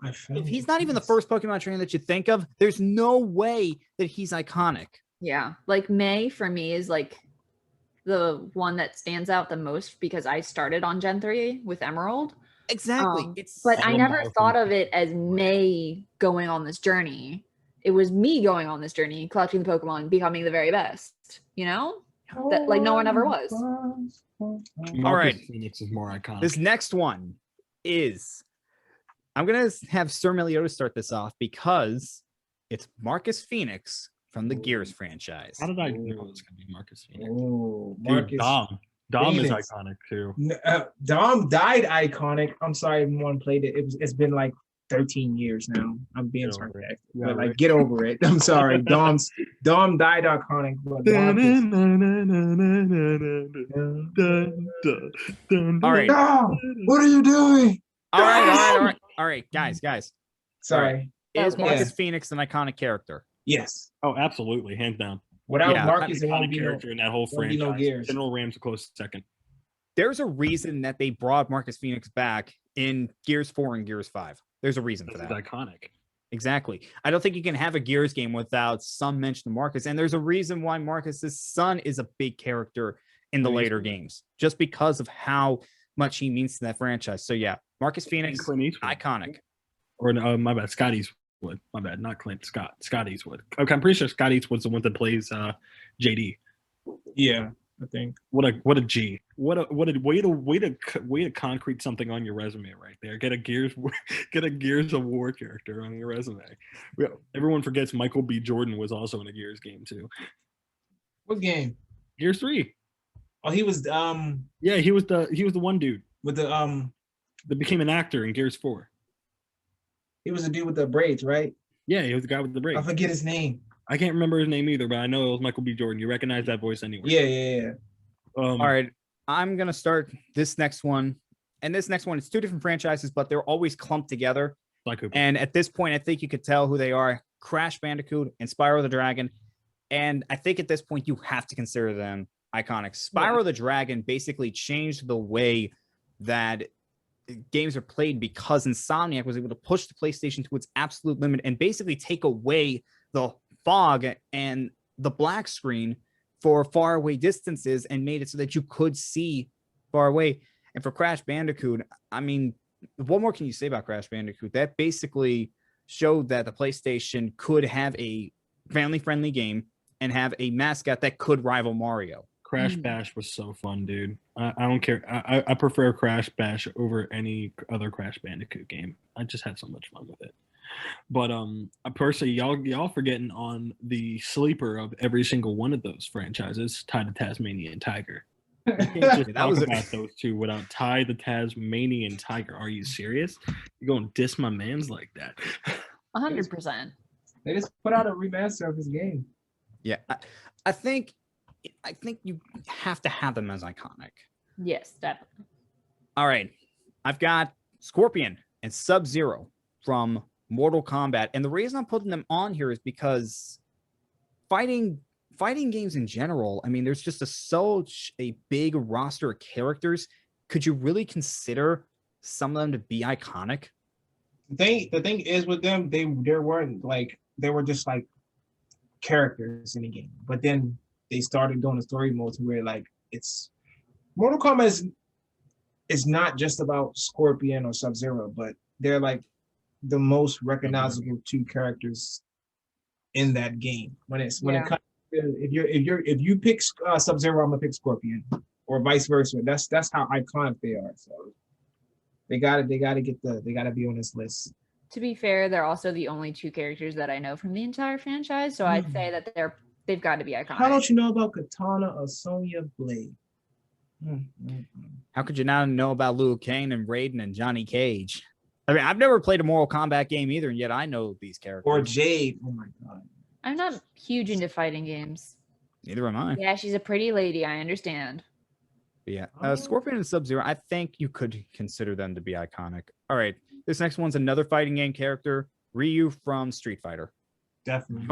I found he's not even the first Pokemon trainer that you think of, there's no way that he's iconic. Yeah. Like May for me is like the one that stands out the most because I started on Gen 3 with Emerald. Exactly. It's But I so never powerful. thought of it as May going on this journey. It was me going on this journey, collecting the Pokemon, becoming the very best, you know? That like no one ever was. Marcus All right. Phoenix is more iconic. this next one is I'm gonna have Sir Meliodas start this off because it's Marcus Phoenix from the Gears franchise. How did I know it was gonna be Marcus Phoenix? Oh, Dude, Marcus. Dom is Phoenix. iconic too. Dom died iconic. I'm sorry, everyone played it. It's been like 13 years now. I'm being Get over it. sarcastic, Yeah, but like right. get over it. I'm sorry. Dom died iconic, but Marcus. All right. No, what are you doing? All right, guys. Sorry. Is Okay. Marcus Phoenix an iconic character? Yes. Oh, absolutely, hands down. Without Yeah, Marcus, it won't Iconic be no. character in that whole won't be no franchise. Gears. General Ram's a close second. There's a reason that they brought Marcus Phoenix back in Gears 4 and Gears 5. There's a reason for This is that. iconic. Exactly. I don't think you can have a Gears game without some mention of Marcus. And there's a reason why Marcus's son is a big character in the Clint later Eastwood. games, just because of how much he means to that franchise. So yeah, Marcus And Phoenix, Clint Eastwood. iconic. Or my bad, Scott Eastwood. My bad, not Clint. Scott Eastwood. Okay, I'm pretty sure Scott Eastwood's the one that plays JD. Yeah, I think. What a G. What a way to concrete something on your resume right there. Get a Gears of War character on your resume. Yeah, everyone forgets Michael B. Jordan was also in a Gears game too. What game? Gears 3. Oh, he was Yeah, he was the one dude with the that became an actor in Gears 4. he was the dude with the braids, right? Yeah, he was the guy with the I braids. forget his name. I can't remember his name either, but I know it was Michael B. Jordan. You recognize that voice anyway. Yeah. All right. I'm going to start this next one. And this next one, it's two different franchises, but they're always clumped together. Like Cooper. And at this point, I think you could tell who they are. Crash Bandicoot and Spyro the Dragon. And I think at this point, you have to consider them iconic. Spyro the Dragon basically changed the way that games are played because Insomniac was able to push the PlayStation to its absolute limit and basically take away the fog and the black screen for far away distances and made it so that you could see far away. And for Crash Bandicoot, I mean, what more can you say about Crash Bandicoot? That basically showed that the PlayStation could have a family-friendly game and have a mascot that could rival Mario. Crash Bash was so fun, dude. I don't care. I prefer Crash Bash over any other Crash Bandicoot game. I just had so much fun with it. But personally, y'all forgetting on the sleeper of every single one of those franchises, Ty the Tasmanian Tiger. You can't just talk about those two without Ty the Tasmanian Tiger. Are you serious? You're gonna diss my man's like that? 100%. They just put out a remaster of his game. Yeah, I think you have to have them as iconic. Yes, definitely. All right, I've got Scorpion and Sub-Zero from Mortal Kombat, and the reason I'm putting them on here is because fighting games in general, I mean, there's just such a big roster of characters. Could you really consider some of them to be iconic? The thing is with them, they were just like characters in the game, but then they started doing the story mode to where like it's Mortal Kombat is not just about Scorpion or Sub-Zero, but they're like the most recognizable two characters in that game. When it comes, if you pick Sub-Zero, I'm gonna pick Scorpion, or vice versa. That's how iconic they are. So they gotta be on this list. To be fair, they're also the only two characters that I know from the entire franchise, so I'd say that they've got to be iconic. How don't you know about Katana or Sonya Blade? How could you not know about Liu Kang and Raiden and Johnny Cage? I mean, I've never played a Mortal Kombat game either, and yet I know these characters. Or Jade. Oh my god. I'm not huge into fighting games. Neither am I. Yeah, she's a pretty lady. I understand. But yeah, Scorpion and Sub-Zero, I think you could consider them to be iconic. All right, this next one's another fighting game character, Ryu from Street Fighter. Definitely.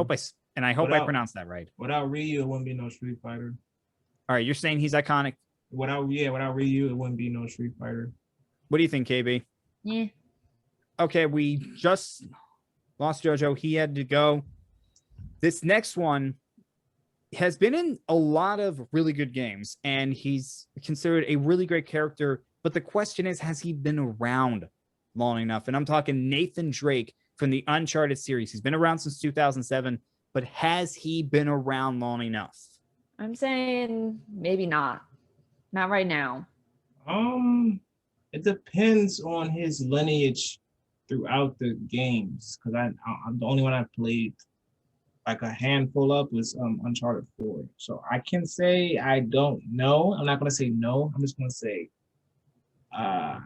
I hope I pronounced that right. Without Ryu, it wouldn't be no Street Fighter. All right, you're saying he's iconic. Without Ryu, it wouldn't be no Street Fighter. What do you think, KB? Yeah. Okay, we just lost JoJo. He had to go. This next one has been in a lot of really good games, and he's considered a really great character. But the question is, has he been around long enough? And I'm talking Nathan Drake from the Uncharted series. He's been around since 2007, but has he been around long enough? I'm saying maybe not. Not right now. It depends on his lineage throughout the games, because I'm the only one I've played like a handful of was Uncharted 4. So I can say I don't know. I'm not gonna say no. I'm just gonna say I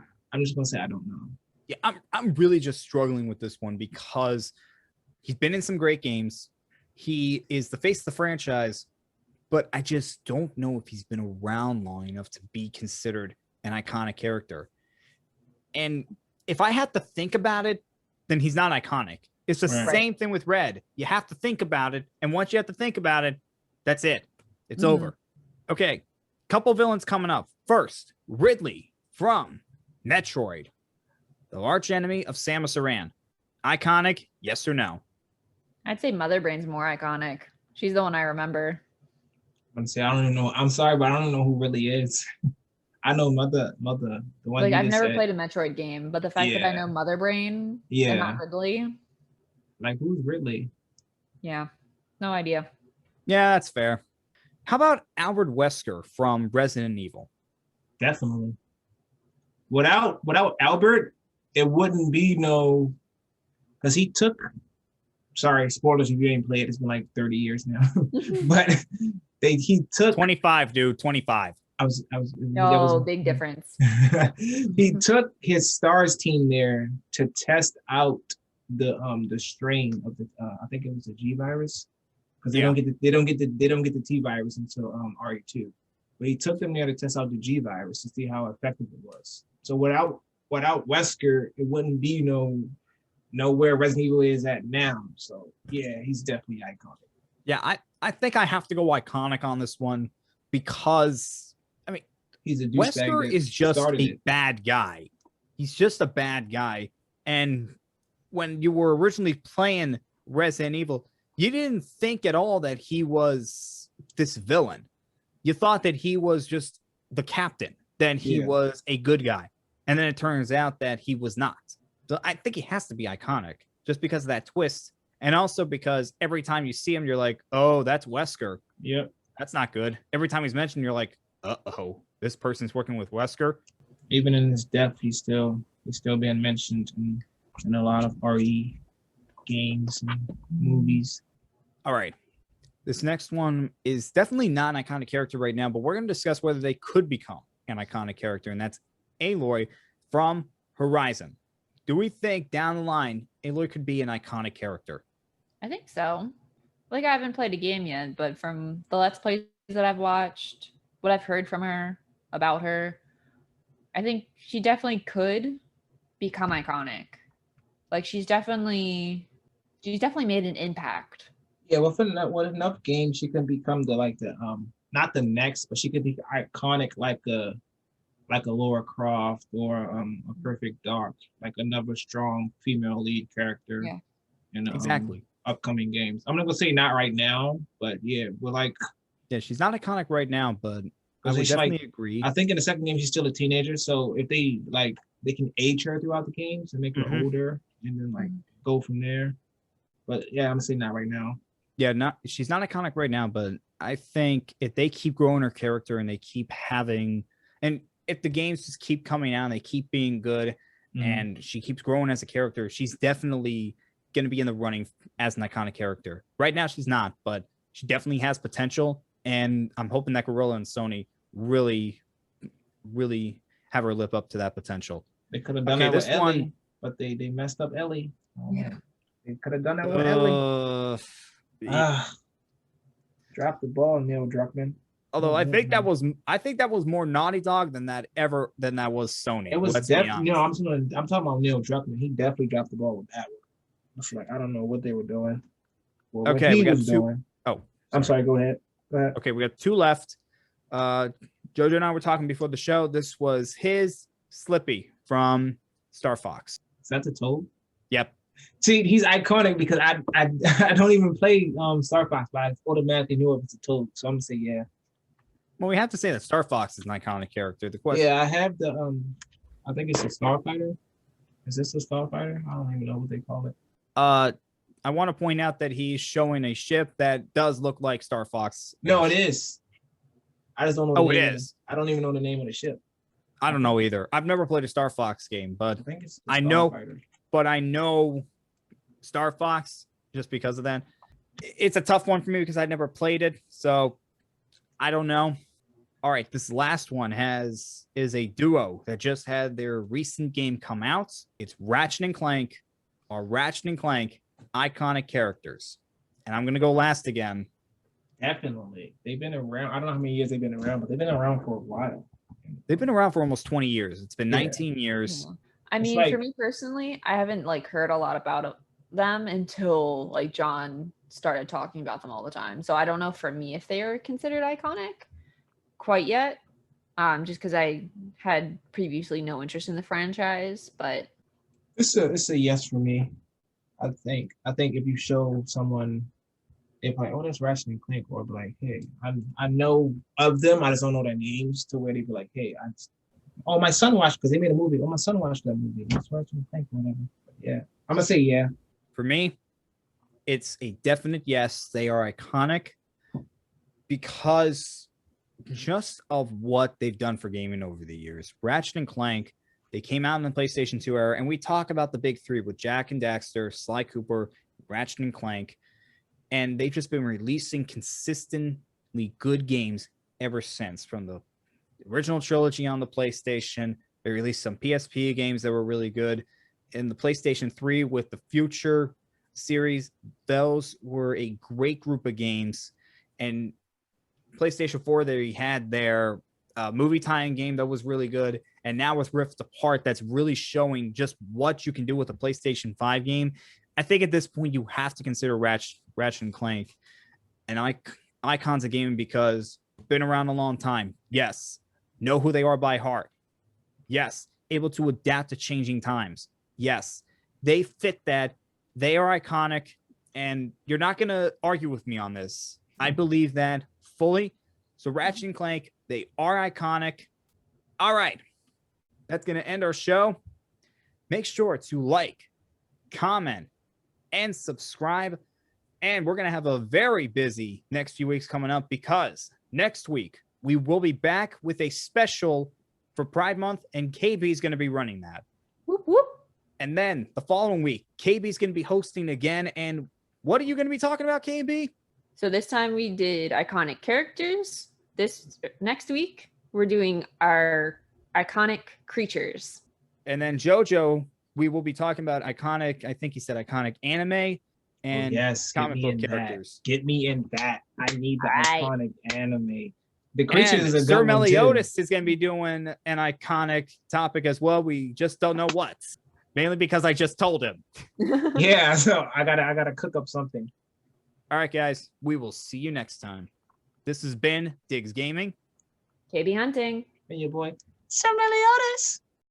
don't know. Yeah, I'm really just struggling with this one because he's been in some great games. He is the face of the franchise, but I just don't know if he's been around long enough to be considered an iconic character. And if I had to think about it, then he's not iconic. It's the same thing with Red. You have to think about it, and once you have to think about it, that's it. It's over. Okay, couple villains coming up. First, Ridley from Metroid, the arch enemy of Samus Aran. Iconic, yes or no? I'd say Mother Brain's more iconic. She's the one I remember. I'm saying I don't even know. I'm sorry, but I don't know who Ridley is. I know Mother, the one. Like I've never played a Metroid game, but the fact that I know Mother Brain and not Ridley. Like, who's Ridley? Yeah, no idea. Yeah, that's fair. How about Albert Wesker from Resident Evil? Definitely. Without Albert, it wouldn't be no, because he took. Sorry, spoilers if you ain't played. It's been like 30 years now, but he took 25, dude. 25. Big difference. He took his Stars team there to test out the strain of the I think it was the G virus, because they don't get the T virus until RE2. But he took them there to test out the G virus to see how effective it was. So without Wesker, it wouldn't be know where Resident Evil is at now. So yeah, he's definitely iconic. Yeah, I think I have to go iconic on this one because I mean he's a Wesker is just a bad guy. He's just a bad guy. And when you were originally playing Resident Evil, you didn't think at all that he was this villain. You thought that he was just the captain. then he Yeah. was a good guy. And then it turns out that he was not. So I think he has to be iconic just because of that twist. And also because every time you see him, you're like, oh, that's Wesker. Yep. That's not good. Every time he's mentioned, you're like, uh-oh, this person's working with Wesker. Even in his death, he's still being mentioned in a lot of RE games and movies. All right. This next one is definitely not an iconic character right now, but we're going to discuss whether they could become an iconic character, and that's Aloy from Horizon. Do we think down the line Aloy could be an iconic character? I think so. Like, I haven't played a game yet, but from the Let's Plays that I've watched, what I've heard from her, about her, I think she definitely could become iconic. Like, she's definitely made an impact. Yeah, with enough games, she can become not the next, but she could be iconic like a Laura Croft or a Perfect Dark, like another strong female lead character. Yeah. In Exactly. Upcoming games. I'm not gonna say not right now, but yeah, we're like. Yeah, she's not iconic right now, but I would definitely agree. I think in the second game she's still a teenager, so if they can age her throughout the games and make her older, and then go from there. But yeah, I'm gonna say not right now. Yeah, she's not iconic right now, but I think if they keep growing her character and they keep having, and if the games just keep coming out and they keep being good, and she keeps growing as a character, she's definitely going to be in the running as an iconic character. Right now, she's not, but she definitely has potential, and I'm hoping that Gorilla and Sony really, really have her live up to that potential. They could have done that with Ellie, but they messed up Ellie. Yeah. They could have done that with Ellie. Drop the ball, Neil Druckmann. Although I think that was more Naughty Dog than that was Sony. It was definitely I'm talking about Neil Druckmann. He definitely dropped the ball with that one. It's like I don't know what they were doing. Okay, we got two. Oh, I'm sorry. Go ahead. Okay, we got two left. Jojo and I were talking before the show. This was his Slippy from Star Fox. Is that the Toad? Yep. See, he's iconic because I don't even play Star Fox, but I automatically knew if it's a Toad. So I'm gonna say yeah. Well, we have to say that Star Fox is an iconic character. The question. Yeah, I have the I think it's a Starfighter. Is this a Starfighter? I don't even know what they call it. I want to point out that he's showing a ship that does look like Star Fox. No, it is. I just don't know. It is. I don't even know the name of the ship. I don't know either. I've never played a Star Fox game, but I think it's I know Star Fox just because of that. It's a tough one for me because I never played it, so I don't know. All right, this last one is a duo that just had their recent game come out. It's Ratchet and Clank, or Ratchet and Clank iconic characters. And I'm going to go last again. Definitely. They've been around. I don't know how many years they've been around, but they've been around for a while. They've been around for almost 20 years. It's been 19 years. Yeah. I mean, for me personally, I haven't heard a lot about them until John started talking about them all the time. So I don't know for me if they are considered iconic quite yet. Just because I had previously no interest in the franchise, but it's a yes for me. I think if you show someone, they're like, oh, that's Ratchet and Clank, or be like, hey, I know of them, I just don't know their names, to where they be like, hey, my son watched, because they made a movie. Oh, my son watched that movie. That's Ratchet and Clank, whatever. But yeah, I'm gonna say yeah. For me, it's a definite yes. They are iconic because just of what they've done for gaming over the years. Ratchet and Clank, they came out in the PlayStation 2 era, and we talk about the big three with Jak and Daxter, Sly Cooper, Ratchet and Clank, and they've just been releasing consistently good games ever since. From the original trilogy on the PlayStation, they released some PSP games that were really good. In the PlayStation 3 with the Future series, those were a great group of games. And PlayStation 4, they had their movie tie-in game that was really good. And now with Rift Apart, that's really showing just what you can do with a PlayStation 5 game. I think at this point, you have to consider Ratchet and Clank an icons of gaming because been around a long time. Yes. Know who they are by heart. Yes. Able to adapt to changing times. Yes. They fit that. They are iconic. And you're not going to argue with me on this. I believe that fully. So Ratchet and Clank, they are iconic. All right. That's going to end our show. Make sure to like, comment, and subscribe. And we're going to have a very busy next few weeks coming up because next week we will be back with a special for Pride Month, and KB is going to be running that. Whoop, whoop. And then the following week, KB is going to be hosting again. And what are you going to be talking about, KB? So this time we did iconic characters. This next week, we're doing our iconic creatures. And then JoJo, we will be talking about iconic, I think he said iconic anime and yes, comic book characters. Get me in that. I need the Right. iconic anime. The creatures And is a good Sir one, too. Meliodas is going to be doing an iconic topic as well. We just don't know what. Mainly because I just told him. Yeah, so I gotta cook up something. All right, guys. We will see you next time. This has been Diggs Gaming. KB Hunting. And your boy. Sir Meliodas.